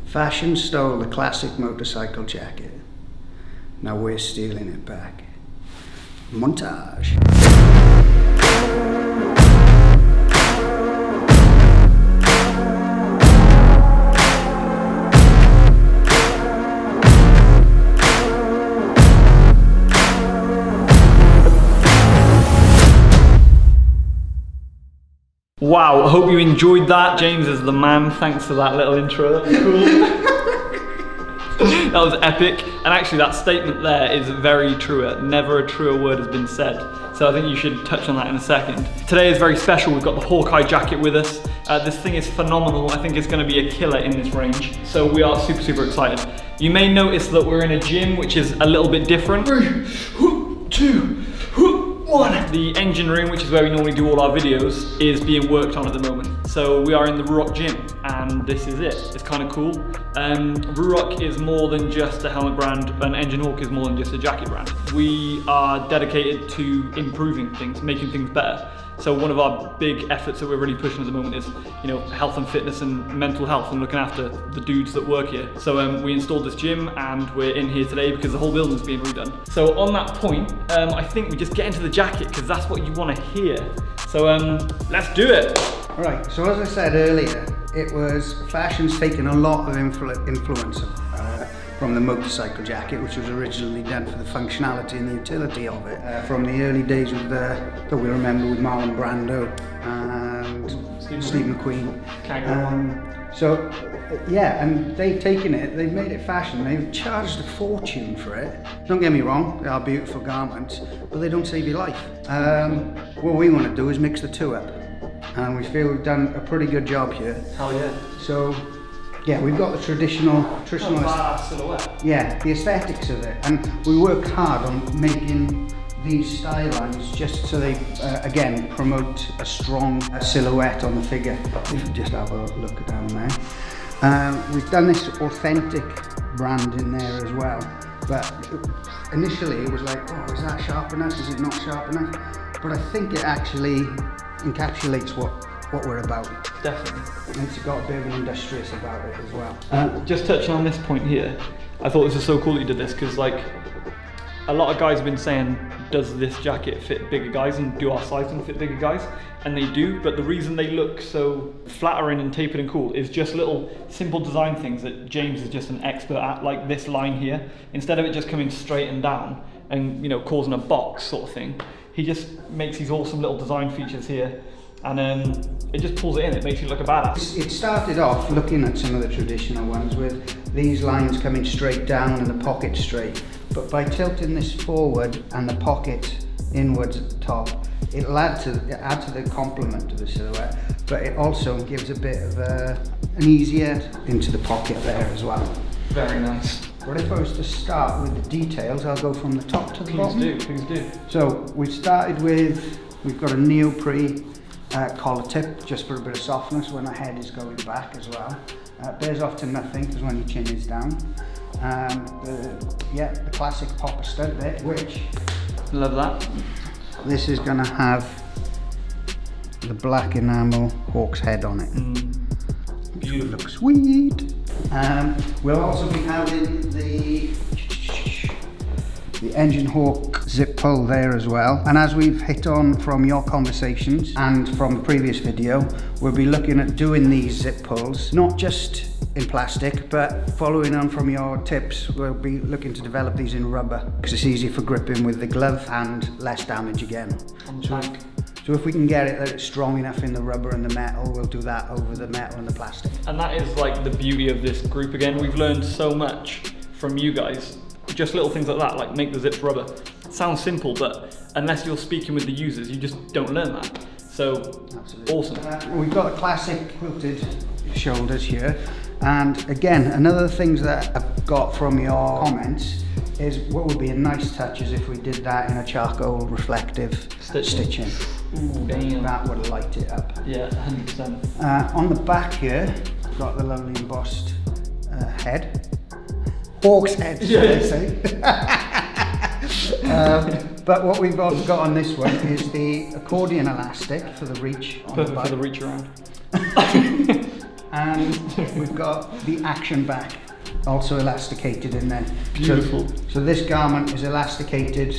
Fashion stole the classic motorcycle jacket. Now we're stealing it back. Montage. Wow, I hope you enjoyed that. James is the man. Thanks for that little intro. That was cool. That was epic. And actually that statement there is very true. Never a truer word has been said. So I think you should touch on that in a second. Today is very special. We've got the Hawkeye jacket with us. This thing is phenomenal. I think it's going to be a killer in this range. So we are super, super excited. You may notice that we're in a gym, which is a little bit different. 3, 2, 1. The engine room, which is where we normally do all our videos, is being worked on at the moment. So we are in the Ruroc gym, and this is it. It's kind of cool. Ruroc is more than just a helmet brand, and Engine Hawk is more than just a jacket brand. We are dedicated to improving things, making things better. So one of our big efforts that we're really pushing at the moment is, health and fitness and mental health and looking after the dudes that work here. So we installed this gym and we're in here today because the whole building is being redone. So on that point, I think we just get into the jacket because that's what you want to hear. So let's do it. All right, so as I said earlier, fashion's taken a lot of influence from the motorcycle jacket, which was originally done for the functionality and the utility of it. From the early days that we remember with Marlon Brando and Steve McQueen. And they've taken it, they've made it fashion, they've charged a fortune for it. Don't get me wrong, they are beautiful garments, but they don't save your life. What we want to do is mix the two up, and we feel we've done a pretty good job here. Hell yeah. So, yeah, we've got the traditional silhouette. Yeah, the aesthetics of it, and we work hard on making these stylines just so they, again, promote a strong silhouette on the figure. If you just have a look down there. We've done this authentic brand in there as well, but initially it was like, oh, is that sharp enough? Is it not sharp enough? But I think it actually encapsulates what we're about. Definitely. And it's got a bit of an industrious about it as well. Just touching on this point here, I thought this was so cool that you did this because a lot of guys have been saying, does this jacket fit bigger guys and do our sizing fit bigger guys? And they do, but the reason they look so flattering and tapered and cool is just little simple design things that James is just an expert at, like this line here. Instead of it just coming straight and down and causing a box sort of thing, he just makes these awesome little design features here. And it just pulls it in, it makes you look a badass. It started off looking at some of the traditional ones with these lines coming straight down and the pocket straight. But by tilting this forward and the pocket inwards at the top, it'll add to the complement to the silhouette, but it also gives a bit of an easier into the pocket there as well. Very nice. But if I was to start with the details, I'll go from the top to the bottom. Please do. So we've got a neoprene collar tip, just for a bit of softness when the head is going back as well. Bears off to nothing because when your chin is down. The classic popper stud there, which... Love that. This is going to have the black enamel hawk's head on it. Beautiful. Looks sweet. We'll also be having the Engine Hawk zip pull there as well. And as we've hit on from your conversations and from the previous video, we'll be looking at doing these zip pulls, not just in plastic, but following on from your tips, we'll be looking to develop these in rubber because it's easy for gripping with the glove and less damage again. So if we can get it that it's strong enough in the rubber and the metal, we'll do that over the metal and the plastic. And that is like the beauty of this group again. We've learned so much from you guys. Just little things like that, like make the zips rubber. It sounds simple, but unless you're speaking with the users, you just don't learn that. So, absolutely. Awesome. We've got a classic quilted shoulders here. And again, another of the things that I've got from your comments is what would be a nice touch is if we did that in a charcoal reflective stitching. Ooh, damn. That would light it up. Yeah, 100%. On the back here, we've got the lovely embossed head. Hawk's head, should I say. But what we've also got on this one is the accordion elastic for the reach. Perfect for the reach around. And we've got the action back, also elasticated in there. Beautiful. So this garment is elasticated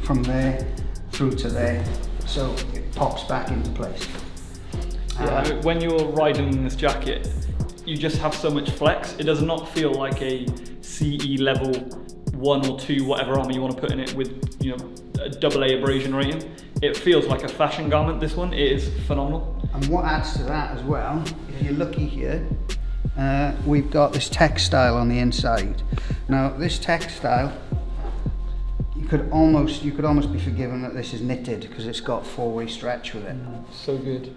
from there through to there, so it pops back into place. Yeah, when you're riding in this jacket, you just have so much flex. It does not feel like a CE level 1 or 2, whatever armor you want to put in it with, you know, a AA abrasion rating. It feels like a fashion garment, this one. It is phenomenal. And what adds to that as well, if you're lucky here, we've got this textile on the inside. Now this textile, you could almost be forgiven that this is knitted because it's got 4-way stretch with it. So good.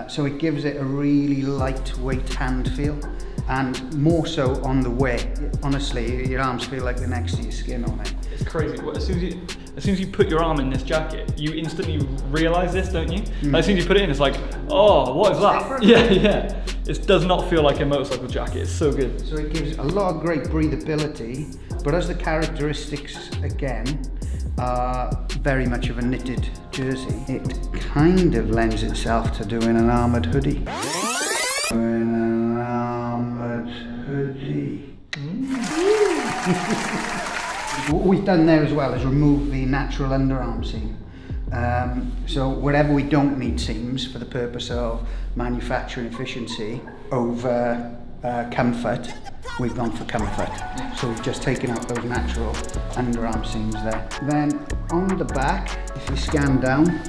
So it gives it a really lightweight hand feel, and more so on the way. Honestly, your arms feel like they're next to your skin on it. It's crazy. As soon as you put your arm in this jacket, you instantly realise this, don't you? Like, as soon as you put it in, it's like, oh, what is that? Different. Yeah. It does not feel like a motorcycle jacket. It's so good. So it gives a lot of great breathability, but as the characteristics again are very much of a knitted jersey, it kind of lends itself to doing an armoured hoodie. What we've done there as well is remove the natural underarm seam. So wherever we don't need seams for the purpose of manufacturing efficiency over comfort, we've gone for comfort. So we've just taken out those natural underarm seams there. Then on the back, if you scan down,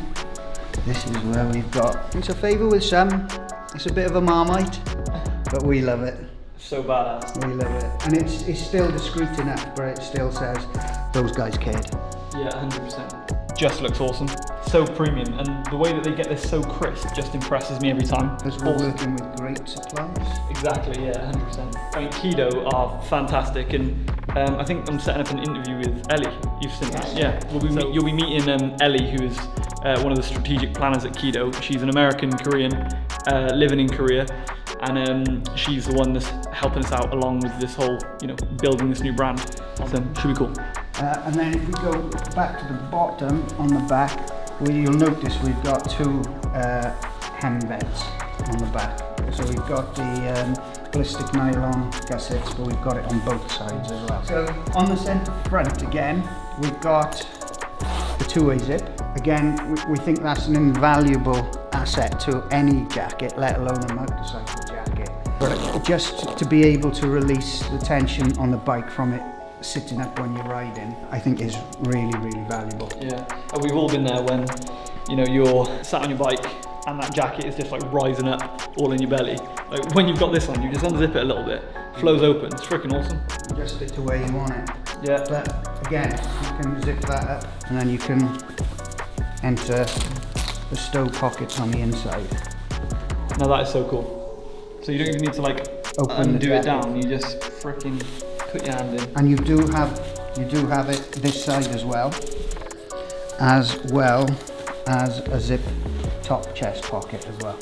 this is where we've got, it's a favour with some, it's a bit of a Marmite, but we love it. So badass. We love it. And it's still discreet enough, but it still says those guys cared. Yeah, 100%. Just looks awesome. So premium, and the way that they get this so crisp just impresses me every time. Because we're working with great suppliers. Exactly, yeah, 100%. I mean, Kido are fantastic, and I think I'm setting up an interview with Ellie. You've seen that? Yeah. You'll be meeting Ellie, who is one of the strategic planners at Kido. She's an American Korean living in Korea, and she's the one that's helping us out along with this whole, you know, building this new brand. So should be cool. And then if we go back to the bottom on the back, you'll notice we've got 2 hem beds on the back. So we've got the ballistic nylon gussets, but we've got it on both sides as well. So on the centre front again, we've got the 2-way zip. Again, we think that's an invaluable asset to any jacket, let alone a motorcycle jacket. But just to be able to release the tension on the bike from it sitting up when you're riding, I think is really, really valuable. Yeah, and we've all been there when, you know, you're sat on your bike and that jacket is just like rising up all in your belly. Like when you've got this on, you just unzip it a little bit, flows open, it's freaking awesome. Just fit to where you want it. Yeah. But again, you can zip that up and then you can enter the stow pockets on the inside. Now that is so cool. So you don't even need to like undo it down, you just freaking put your hand in. And you do have it this side as well as a zip top chest pocket as well.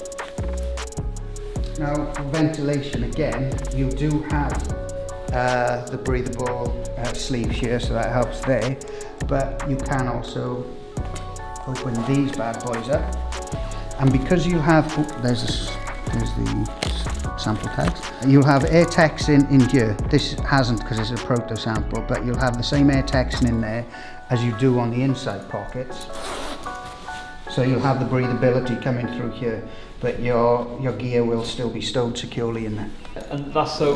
Now for ventilation again, you do have the breathable sleeves here, so that helps there, but you can also open these bad boys up, and because you have, there's the sample tags, you'll have air Texan in here. This hasn't because it's a proto sample, but you'll have the same air Texan in there as you do on the inside pockets, so you'll have the breathability coming through here, but your gear will still be stowed securely in there. And that's so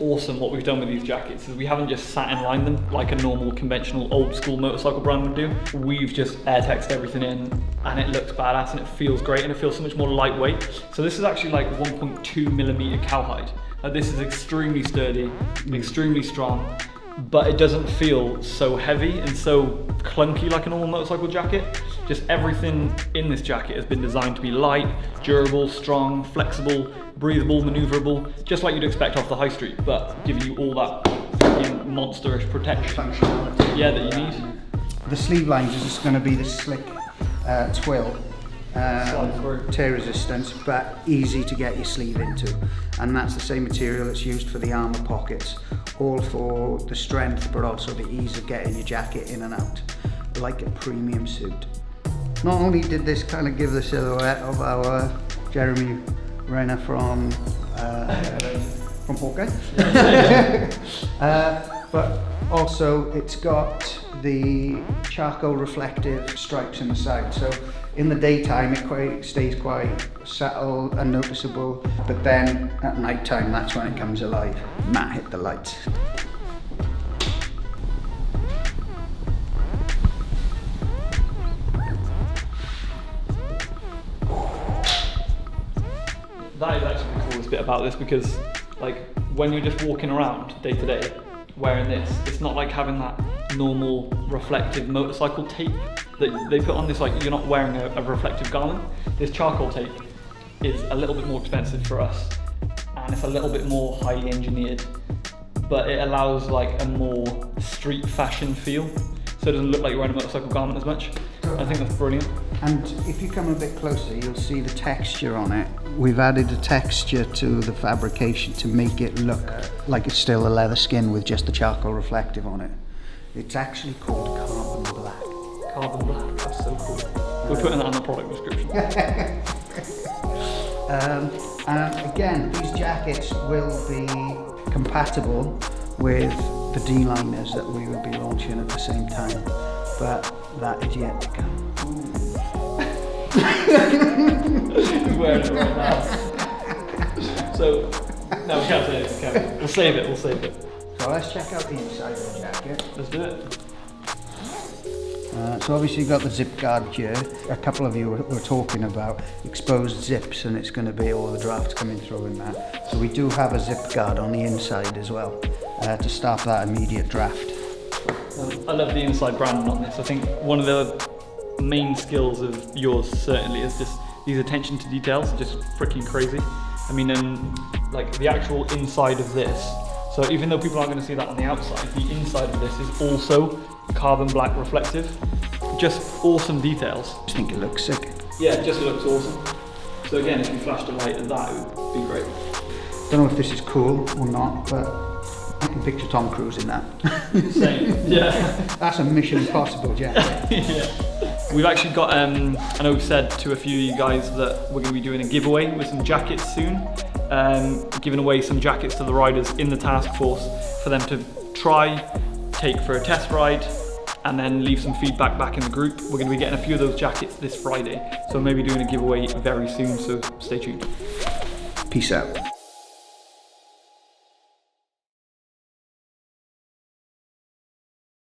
awesome what we've done with these jackets, is we haven't just sat and lined them like a normal conventional old school motorcycle brand would do. We've just air texed everything in, and it looks badass and it feels great, and it feels so much more lightweight. So this is actually like 1.2 millimeter cowhide. This is extremely sturdy, extremely strong, but it doesn't feel so heavy and so clunky like a normal motorcycle jacket. Just everything in this jacket has been designed to be light, durable, strong, flexible, breathable, maneuverable, just like you'd expect off the high street, but giving you all that freaking monsterish protection. Functionality. Yeah, that you need. The sleeve lines is just going to be the slick twill, tear resistance, but easy to get your sleeve into. And that's the same material that's used for the armour pockets, all for the strength, but also the ease of getting your jacket in and out, like a premium suit. Not only did this kind of give the silhouette of our Jeremy Renner from from Hawkeye. But also it's got the charcoal reflective stripes in the side, so in the daytime it stays quite subtle and noticeable, but then at night time that's when it comes alive. Matt, hit the lights. That is actually the coolest bit about this, because like when you're just walking around day to day wearing this, it's not like having that normal reflective motorcycle tape that they put on this, like you're not wearing a reflective garment. This charcoal tape is a little bit more expensive for us, and it's a little bit more highly engineered, but it allows like a more street fashion feel, so it doesn't look like you're wearing a motorcycle garment as much. I think that's brilliant. And if you come a bit closer, you'll see the texture on it. We've added a texture to the fabrication to make it look like it's still a leather skin with just the charcoal reflective on it. It's actually called carbon black. Carbon black, that's so cool. We're putting that on the product description. And again, these jackets will be compatible with the D-liners that we will be launching at the same time, but that is yet to come. He's wearing it right now. So, no, we can't say it, can we? We'll save it. So let's check out the inside of the jacket. Let's do it. So obviously you've got the zip guard here. A couple of you were talking about exposed zips, and it's going to be all the drafts coming through in that. So we do have a zip guard on the inside as well to stop that immediate draft. I love the inside branding on this. I think one of the main skills of yours certainly is just these attention to details are just freaking crazy. I mean, like the actual inside of this, so even though people aren't going to see that on the outside, the inside of this is also carbon black reflective. Just awesome details. I just think it looks sick. Yeah, it just looks awesome. So again, if you flashed a light at that, it would be great. Don't know if this is cool or not, but I can picture Tom Cruise in that. Same, yeah. That's a Mission Impossible jacket. Yeah. We've actually got, I know we've said to a few of you guys that we're going to be doing a giveaway with some jackets soon. Giving away some jackets to the riders in the task force for them to try, take for a test ride, and then leave some feedback back in the group. We're going to be getting a few of those jackets this Friday, so maybe doing a giveaway very soon, so stay tuned. Peace out.